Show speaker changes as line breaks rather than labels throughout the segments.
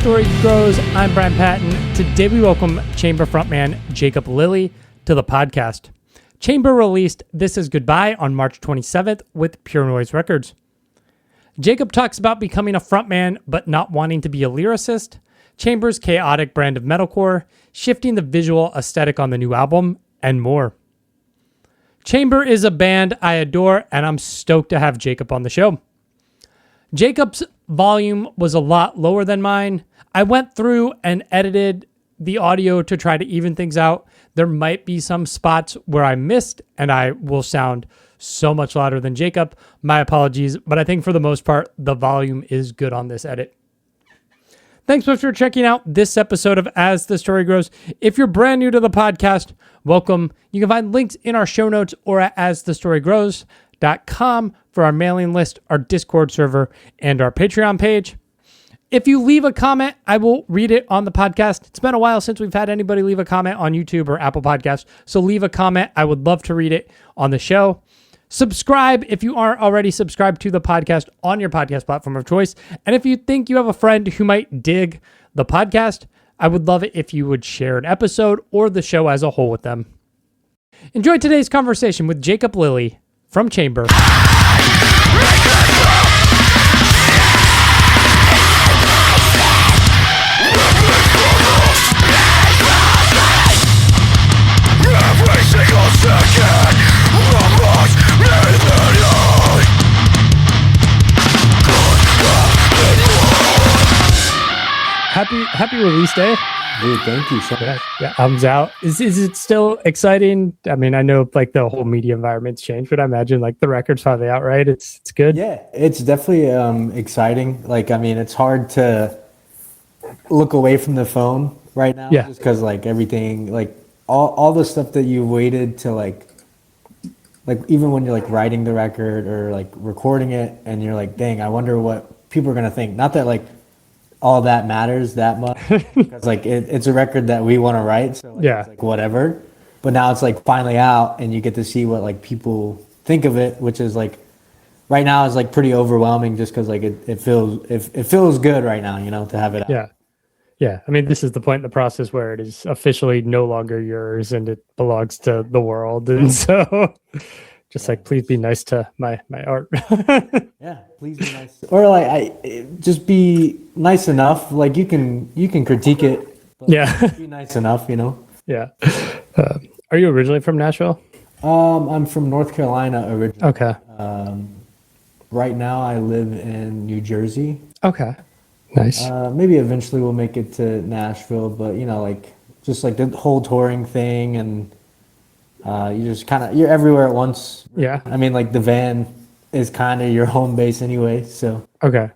Story Grows. I'm Brian Patton. Today we welcome Chamber frontman Jacob Lilly to the podcast. Chamber released This Is Goodbye on March 27th with Pure Noise Records. Jacob talks about becoming a frontman but not wanting to be a lyricist, Chamber's chaotic brand of metalcore, shifting the visual aesthetic on the new album, and more. Chamber is a band I adore, and I'm stoked to have Jacob on the show. Jacob's volume was a lot lower than mine. I went through and edited the audio to try to even things out. There might be some spots where I missed, and I will sound so much louder than Jacob. My apologies, but I think for the most part, the volume is good on this edit. Thanks so much for checking out this episode of As the Story Grows. If you're brand new to the podcast, welcome. You can find links in our show notes or at asthestorygrows.com for our mailing list, our Discord server, and our Patreon page. If you leave a comment, I will read it on the podcast. It's been a while since we've had anybody leave a comment on YouTube or Apple Podcasts, so leave a comment. I would love to read it on the show. Subscribe if you aren't already subscribed to the podcast on your podcast platform of choice. And if you think you have a friend who might dig the podcast, I would love it if you would share an episode or the show as a whole with them. Enjoy today's conversation with Jacob Lilly from Chamber. Happy release day.
Dude, thank you so much.
Yeah, album's out. Is it still exciting? I mean, I know like the whole media environment's changed, but I imagine like the record's finally out, right? It's good.
Yeah, it's definitely exciting. Like, I mean, it's hard to look away from the phone right now, just because like everything, like all the stuff that you waited to like even when you're like writing the record or like recording it, and you're like, dang, I wonder what people are gonna think. Not that like all that matters that much, because like it's a record that we want to write, so like, it's like whatever. But now it's like finally out, and you get to see what like people think of it, which is like right now is like pretty overwhelming, just because like it feels good right now, you know, to have it out.
Yeah. I mean, this is the point in the process where it is officially no longer yours and it belongs to the world, and so just like, please be nice to my art.
Yeah, please be nice. Or like, just be nice enough. Like you can critique it. But be nice enough, you know.
Yeah. Are you originally from Nashville?
I'm from North Carolina originally.
Okay.
Right now I live in New Jersey.
Okay. Nice.
Maybe eventually we'll make it to Nashville, but you know, like just like the whole touring thing, and you just you're everywhere at once.
Yeah.
I mean, like the van is kind of your home base anyway, so.
Okay.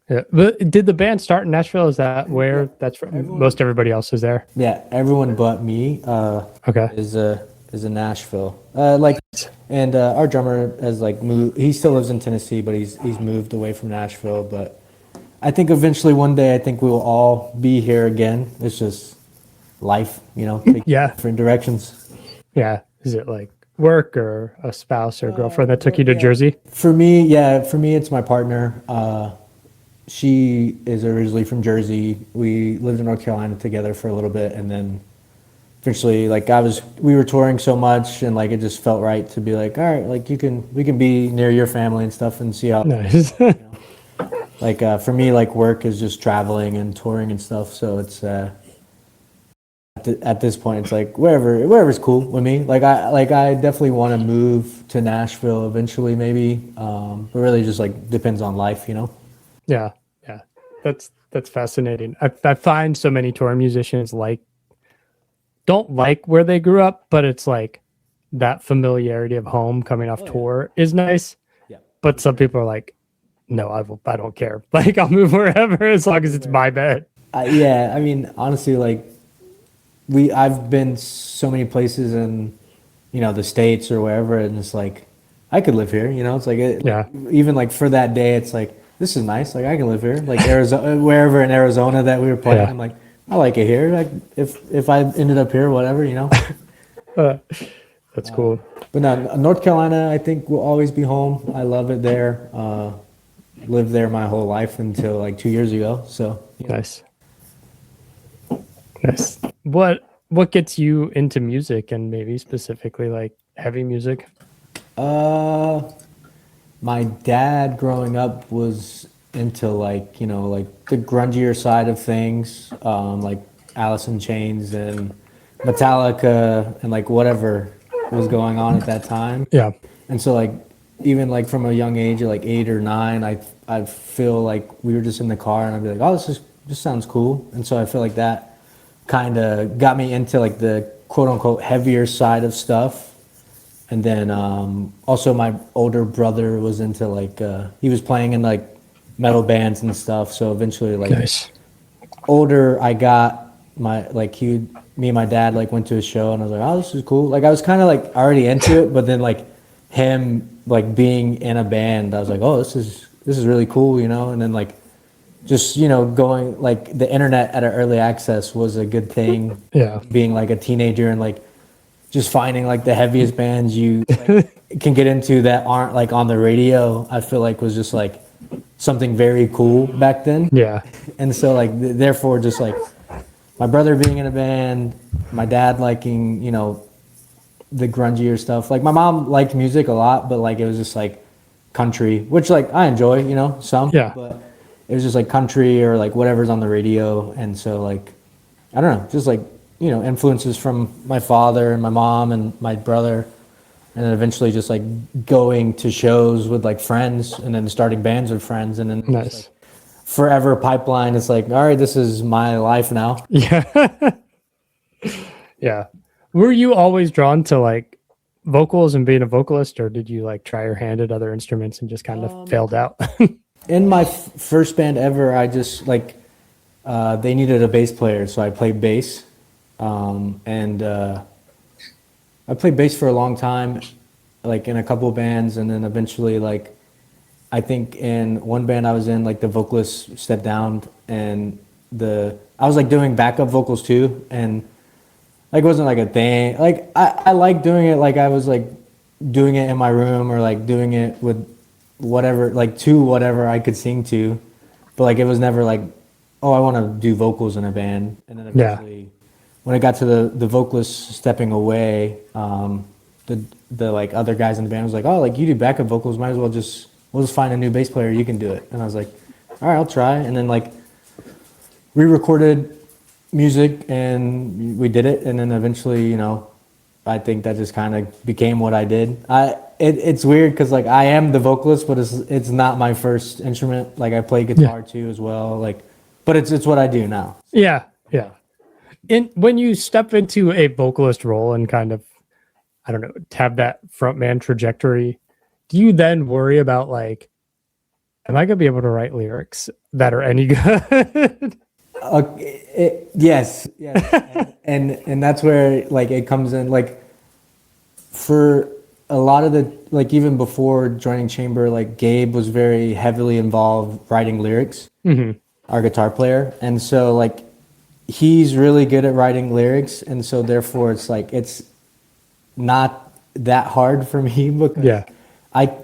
Yeah. But did the band start in Nashville? Is that where that's from? Most everybody else is there.
Yeah, everyone but me. Is in Nashville. And our drummer has like moved. He still lives in Tennessee, but he's moved away from Nashville. But I think eventually one day, I think we will all be here again. It's just life, you know. Different directions.
Yeah. Is it like work or a spouse or girlfriend that took you to Jersey?
For me, it's my partner. She is originally from Jersey. We lived in North Carolina together for a little bit, and then eventually, like we were touring so much, and like it just felt right to be like, all right, like we can be near your family and stuff, and see how. Nice. You know? Like for me, like work is just traveling and touring and stuff. So it's at this point, it's like wherever's cool with me. Like I definitely want to move to Nashville eventually, maybe. But really, just like depends on life, you know.
Yeah. That's fascinating. I find so many tour musicians don't like where they grew up, but it's like that familiarity of home coming off tour is nice. Yeah. But some people are like, no, I don't care. Like I'll move wherever as long as it's my bed.
Yeah. I mean, honestly, like I've been so many places in, you know, the States or wherever, and it's like I could live here, you know. It's like even like for that day, it's like this is nice. Like I can live here, like Arizona, wherever in Arizona that we were playing. I'm like, I like it here. Like if I ended up here, whatever, you know.
That's cool.
But no, North Carolina, I think will always be home. I love it there. lived there my whole life until like 2 years ago. So
Nice. What gets you into music, and maybe specifically like heavy music?
My dad growing up was into like like the grungier side of things, like Alice in Chains and Metallica and like whatever was going on at that time.
Yeah.
And so like even like from a young age, like 8 or 9, I feel like we were just in the car and I'd be like, oh, this sounds cool. And so I feel like that kind of got me into like the quote unquote heavier side of stuff. And then also my older brother was into like he was playing in like metal bands and stuff. So eventually like
Nice.
older I got, my like me and my dad like went to a show and I was like, oh, this is cool. Like I was kind of like already into it, but then like him like being in a band, I was like, oh, this is really cool, And then like just going like the internet at an early access was a good thing.
Yeah.
Being like a teenager and like just finding like the heaviest bands you like, can get into that aren't like on the radio, I feel like was just like something very cool back then.
Yeah.
And so like therefore just like my brother being in a band, my dad liking, the grungier stuff. Like my mom liked music a lot, but like it was just like country, which like I enjoy, some.
Yeah.
But it was just like country or like whatever's on the radio. And so like I don't know, just like influences from my father and my mom and my brother, and then eventually just like going to shows with like friends and then starting bands with friends, and then
Nice.
just, like, forever pipeline. It's like, all right, this is my life now.
Yeah. Yeah. Were you always drawn to like vocals and being a vocalist, or did you like try your hand at other instruments and just kind of failed out?
In my first band ever, I just like they needed a bass player, so I played bass. And I played bass for a long time, like in a couple of bands, and then eventually, like I think in one band I was in, like the vocalist stepped down, and I was like doing backup vocals too, and like it wasn't like a thing. Like I like doing it, like I was like doing it in my room or like doing it with whatever, like to whatever I could sing to, but like it was never like, oh, I want to do vocals in a band, and then eventually. Yeah. When it got to the vocalist stepping away, the like other guys in the band was like, oh, like you do backup vocals, might as well we'll just find a new bass player, you can do it. And I was like, all right, I'll try. And then like we recorded music and we did it, and then eventually, I think that just kind of became what I did. It's weird because like I am the vocalist, but it's not my first instrument. Like I play guitar too as well. Like, but it's what I do now.
Yeah, yeah. When you step into a vocalist role and kind of, I don't know, have that frontman trajectory, do you then worry about like, am I gonna be able to write lyrics that are any good?
Yes. and that's where like it comes in. Like for a lot of the, like even before joining Chamber, like Gabe was very heavily involved writing lyrics, our guitar player, and so like he's really good at writing lyrics, and so therefore it's like it's not that hard for me because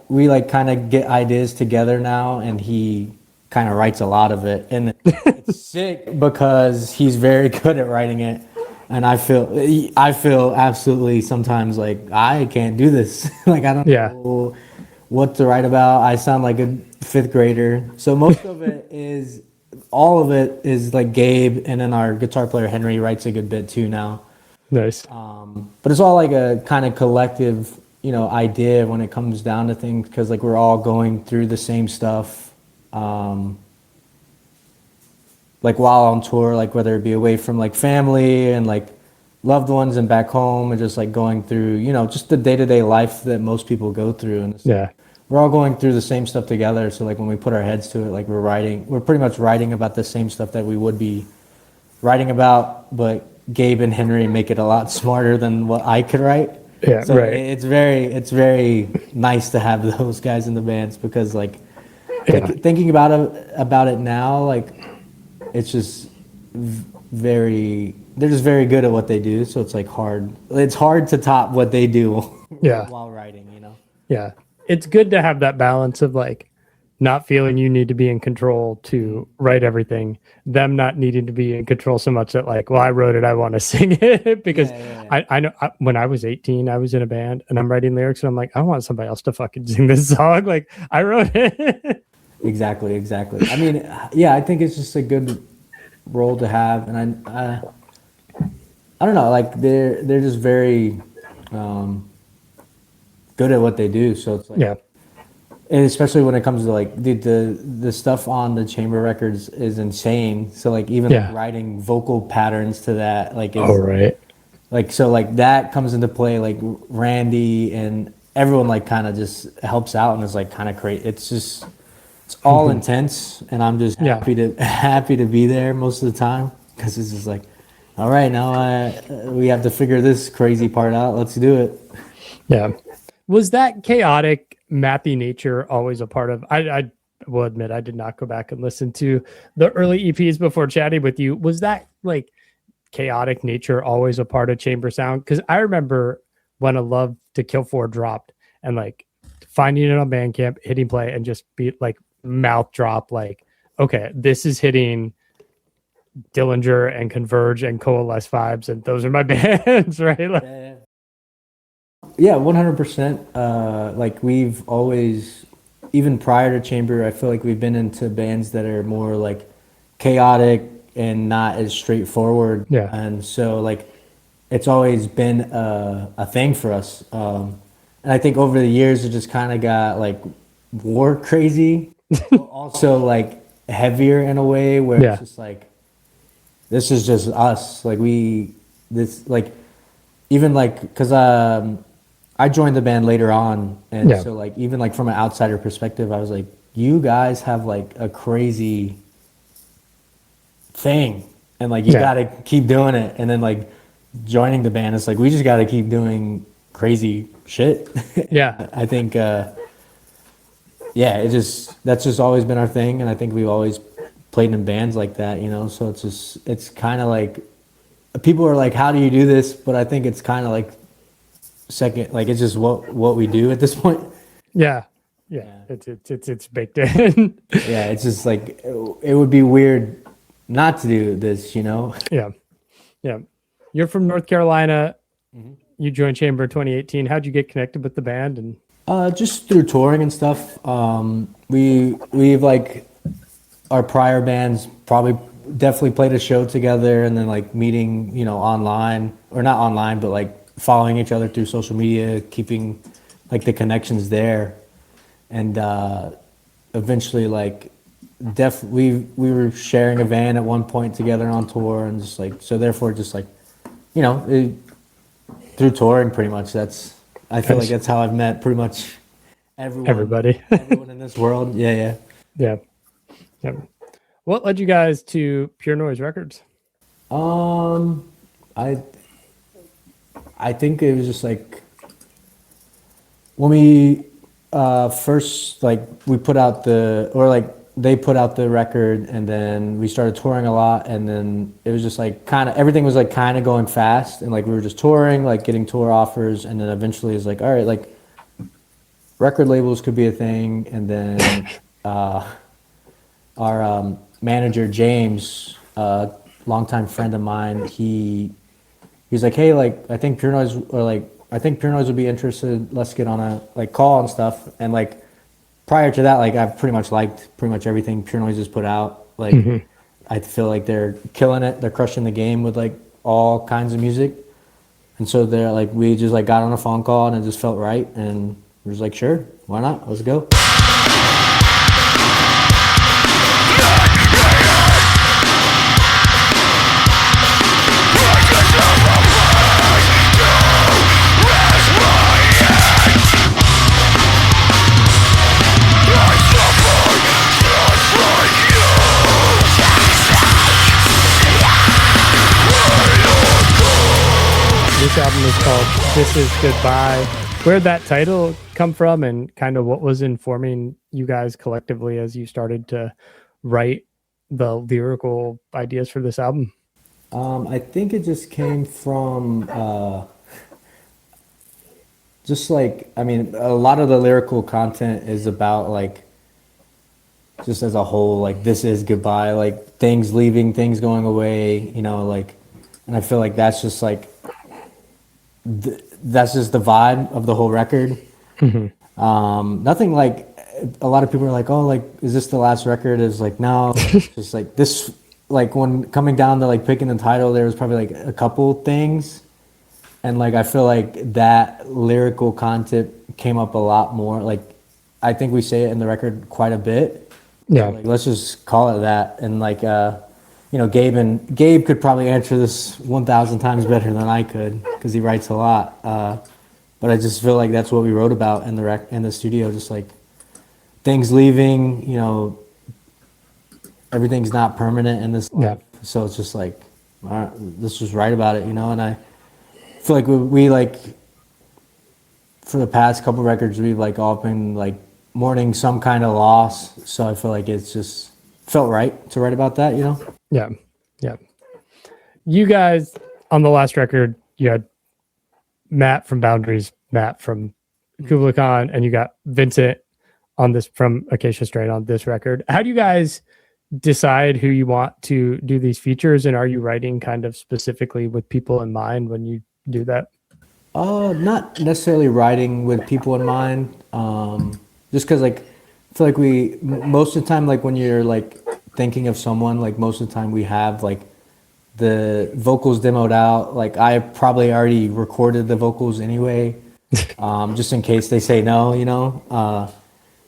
we like kind of get ideas together now, and he kind of writes a lot of it, and it's sick because he's very good at writing it, and I feel absolutely sometimes like I can't do this. Like I don't know what to write about. I sound like a fifth grader. So most of it is. All of it is like Gabe, and then our guitar player Henry writes a good bit too now.
Nice.
But it's all like a kind of collective, idea when it comes down to things, because like we're all going through the same stuff. Like while on tour, like whether it be away from like family and like loved ones and back home, and just like going through, just the day-to-day life that most people go through. And we're all going through the same stuff together. So like when we put our heads to it, like we're pretty much writing about the same stuff that we would be writing about, but Gabe and Henry make it a lot smarter than what I could write.
Yeah,
so
right.
It's very nice to have those guys in the bands, because like thinking about it now, like it's just they're just very good at what they do. So it's like it's hard to top what they do while writing,
Yeah. It's good to have that balance of like not feeling you need to be in control to write everything, them not needing to be in control so much that like, well, I wrote it, I want to sing it. Because I know when I was 18, I was in a band and I'm writing lyrics and I'm like, I want somebody else to fucking sing this song. Like I wrote it.
Exactly. I mean, yeah, I think it's just a good role to have, and I don't know, like they're just very good at what they do. So it's like,
Yeah.
and especially when it comes to like the stuff on the Chamber records is insane. So like even like writing vocal patterns to that, like is
right.
like, so like that comes into play. Like Randy and everyone like kind of just helps out and is like kind of great. It's just it's all intense, and I'm just happy to be there most of the time, because it's just like, all right, now we have to figure this crazy part out. Let's do it.
Yeah. Was that chaotic, mappy nature always a part of? I will admit I did not go back and listen to the early EPs before chatting with you. Was that like chaotic nature always a part of Chamber Sound? Because I remember when A Love to Kill For dropped and like finding it on Bandcamp, hitting play, and just be like mouth drop, like, okay, this is hitting Dillinger and Converge and Coalesce vibes, and those are my bands, right? Like,
yeah, 100%. Like we've always, even prior to Chamber, I feel like we've been into bands that are more like chaotic and not as straightforward.
Yeah.
And so like it's always been a thing for us. And I think over the years it just kind of got like war crazy, but also like heavier in a way where it's just like, this is just us. Like this like, even like, because I joined the band later on, and so like even like from an outsider perspective, I was like, you guys have like a crazy thing, and like you got to keep doing it. And then like joining the band, it's like we just got to keep doing crazy shit.
Yeah.
I think that's just always been our thing, and I think we've always played in bands like that, you know. So it's kind of like, people are like, how do you do this? But I think it's kind of like second, like it's just what we do at this point.
Yeah. It's baked in.
Yeah, it's just like it would be weird not to do this, you know.
Yeah. You're from North Carolina. You joined Chamber in 2018. How'd you get connected with the band? And
just through touring and stuff. We've like, our prior bands probably definitely played a show together, and then like meeting, you know, online, or not online, but like following each other through social media, keeping like the connections there. And eventually like we were sharing a van at one point together on tour, and just like, so therefore just like, you know, through touring pretty much, I feel like that's how I've met pretty much everyone in this world. Yeah.
What led you guys to Pure Noise Records?
I think it was just like when we first, like, we put out they put out the record, and then we started touring a lot, and then it was just like kind of everything was like kind of going fast, and like we were just touring, like getting tour offers, and then eventually it's like, all right, like record labels could be a thing. And then our manager James, longtime friend of mine, he's like, hey, like I think Pure Noise would be interested. Let's get on a like call and stuff. And like prior to that, like I've pretty much liked pretty much everything Pure Noise has put out. Like I feel like they're killing it. They're crushing the game with like all kinds of music. And so they're like, we just like got on a phone call, and it just felt right, and we was like, sure, why not? Let's go.
This album is called This Is Goodbye. Where'd that title come from, and kind of what was informing you guys collectively as you started to write the lyrical ideas for this album?
I think it just came from just like, I mean, a lot of the lyrical content is about like just as a whole, like this is goodbye, like things leaving, things going away, you know, like, and I feel like that's just like that's just the vibe of the whole record. Nothing like a lot of people are like, oh, like is this the last record? Is like no, it's just like this. Like when coming down to like picking the title, there was probably like a couple things, and like I feel like that lyrical content came up a lot more. Like I think we say it in the record quite a bit.
Yeah.
So, like let's just call it that. And like you know, Gabe could probably answer this 1,000 times better than I could because he writes a lot. But I just feel like that's what we wrote about in the studio, just like things leaving. You know, everything's not permanent in this life, so it's just like, all right, let's just write about it, you know. And I feel like we like for the past couple records, we've like all been like mourning some kind of loss. So I feel like it's just felt right to write about that, you know.
Yeah, yeah. You guys on the last record, you had Matt from Boundaries, Matt from Kubla Khan, and you got Vincent on this from Acacia Strain on this record. How do you guys decide who you want to do these features, and are you writing kind of specifically with people in mind when you do that?
Not necessarily writing with people in mind. Just because like I feel like most of the time, like when you're like thinking of someone, like most of the time we have like the vocals demoed out. Like I probably already recorded the vocals anyway, just in case they say no, you know.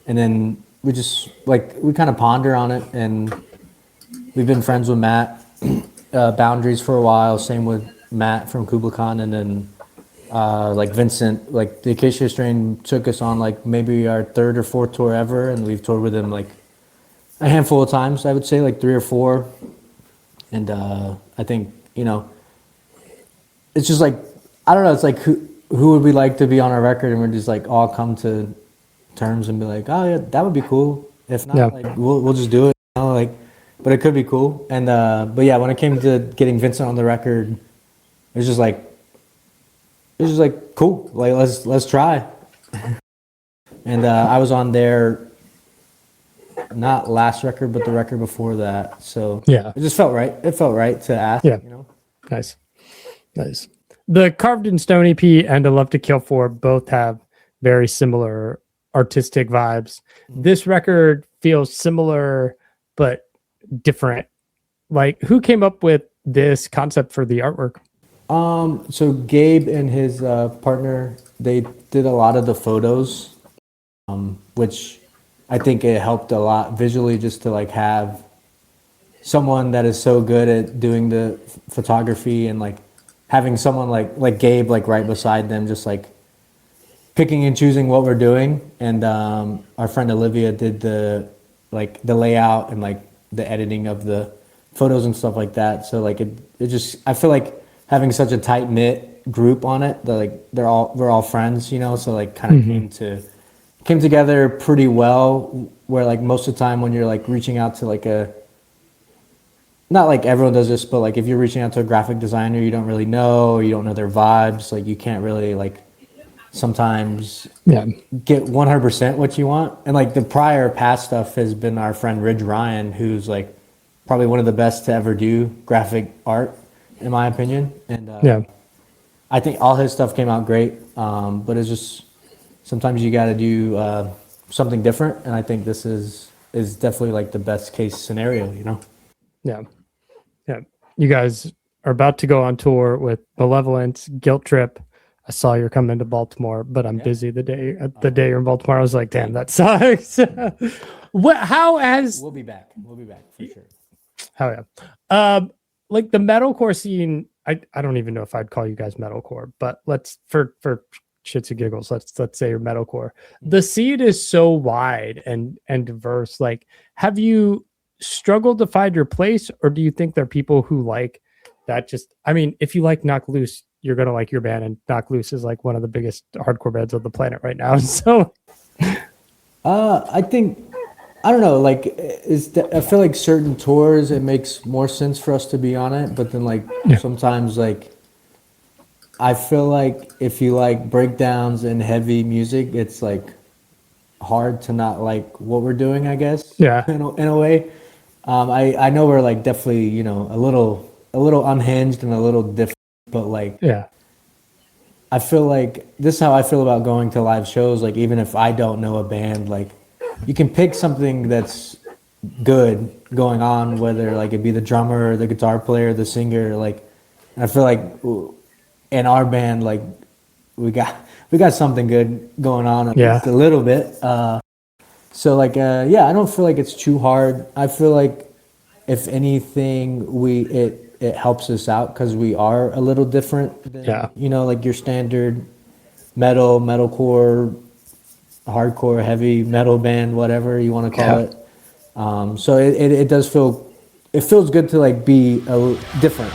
And then we just like we kind of ponder on it, and we've been friends with Matt Boundaries for a while. Same with Matt from Kubla Khan, and then like Vincent, like the Acacia Strain took us on like maybe our third or fourth tour ever, and we've toured with him like a handful of times. I would say like 3 or 4, and I think you know it's just like I don't know. It's like who would we like to be on our record, and we're just like all come to terms and be like, oh yeah, that would be cool. If not, like we'll just do it. You know, like, but it could be cool. And but yeah, when it came to getting Vincent on the record, it was just like cool. Like let's try. And I was on their not last record, but the record before that. So
yeah,
it just felt right. It felt right to ask.
Yeah,
you know.
Nice. The Carved in Stone EP and A Love to Kill For both have very similar artistic vibes. This record feels similar but different. Like, who came up with this concept for the artwork?
So Gabe and his partner, they did a lot of the photos, which I think it helped a lot visually just to like have someone that is so good at doing the photography, and like having someone like Gabe like right beside them, just like picking and choosing what we're doing. And our friend Olivia did the layout and like the editing of the photos and stuff like that. So like it just, I feel like having such a tight knit group on it, that like we're all friends, you know. So like kind of came together pretty well. Where like most of the time when you're like reaching out to like not like everyone does this, but like if you're reaching out to a graphic designer you don't really know, or you don't know their vibes, like you can't really like sometimes get 100% what you want. And like the prior past stuff has been our friend Ridge Ryan, who's like probably one of the best to ever do graphic art in my opinion. And I think all his stuff came out great, but it's just sometimes you got to do something different, and I think this is definitely like the best case scenario, you know.
Yeah. You guys are about to go on tour with Malevolence, Guilt Trip. I saw you're coming to Baltimore, but I'm busy the day you're in Baltimore. I was like, damn, that sucks. We'll be back for sure.
Oh
yeah. Like the metalcore scene, I don't even know if I'd call you guys metalcore, but let's for shits and giggles, let's say you're metalcore. The scene is so wide and diverse. Like, have you struggled to find your place, or do you think there are people who like that? Just, I mean, if you like Knock Loose, you're gonna like your band, and Knock Loose is like one of the biggest hardcore bands on the planet right now. So
I think, I don't know, like I feel like certain tours it makes more sense for us to be on it, but then like sometimes like I feel like if you like breakdowns and heavy music, it's like hard to not like what we're doing, I guess.
Yeah.
In a way. I know we're like definitely, you know, a little unhinged and a little different, but like
Yeah.
I feel like this is how I feel about going to live shows. Like even if I don't know a band, like you can pick something that's good going on, whether like it be the drummer, the guitar player, the singer. Like I feel like in our band, like we got something good going on at
Yeah.
least a little bit. So like yeah, I don't feel like it's too hard. I feel like if anything, it helps us out because we are a little different than
Yeah.
you know like your standard metalcore, hardcore, heavy metal band, whatever you want to call
Yeah.
it. So it does feel it feels good to like be different